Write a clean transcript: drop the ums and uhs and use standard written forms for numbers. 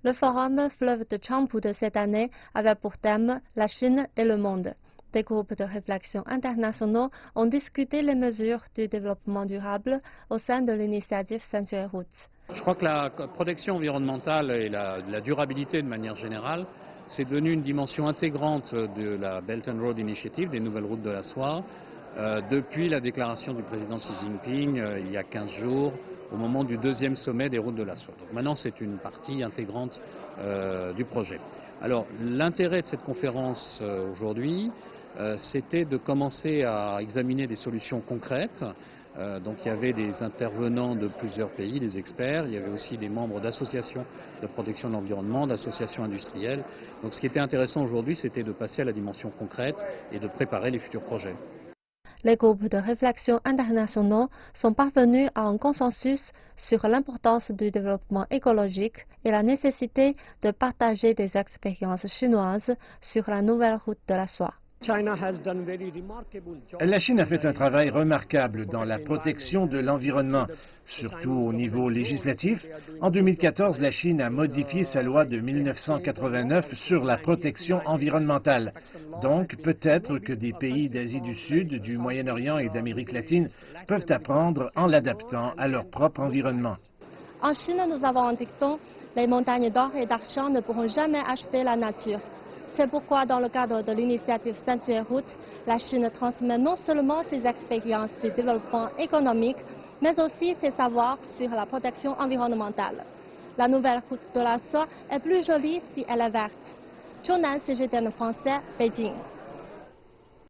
Le forum Fleuve de Changpu de cette année avait pour thème la Chine et le monde. Des groupes de réflexion internationaux ont discuté les mesures du développement durable au sein de l'initiative Sanctuary Roots. Je crois que la protection environnementale et la durabilité de manière générale, c'est devenu une dimension intégrante de la Belt and Road Initiative, des nouvelles routes de la soie, depuis la déclaration du président Xi Jinping il y a 15 jours, au moment du deuxième sommet des routes de la soie. Donc maintenant, c'est une partie intégrante du projet. Alors, l'intérêt de cette conférence aujourd'hui, c'était de commencer à examiner des solutions concrètes. Donc il y avait des intervenants de plusieurs pays, des experts, il y avait aussi des membres d'associations de protection de l'environnement, d'associations industrielles. Donc ce qui était intéressant aujourd'hui, c'était de passer à la dimension concrète et de préparer les futurs projets. Les groupes de réflexion internationaux sont parvenus à un consensus sur l'importance du développement écologique et la nécessité de partager des expériences chinoises sur la nouvelle route de la soie. La Chine a fait un travail remarquable dans la protection de l'environnement, surtout au niveau législatif. En 2014, la Chine a modifié sa loi de 1989 sur la protection environnementale. Donc, peut-être que des pays d'Asie du Sud, du Moyen-Orient et d'Amérique latine peuvent apprendre en l'adaptant à leur propre environnement. En Chine, nous avons un dicton, les montagnes d'or et d'argent ne pourront jamais acheter la nature. C'est pourquoi, dans le cadre de l'initiative Sanctuary Roots, la Chine transmet non seulement ses expériences de développement économique, mais aussi ses savoirs sur la protection environnementale. La nouvelle route de la soie est plus jolie si elle est verte. Zhunan, CGTN français, Beijing.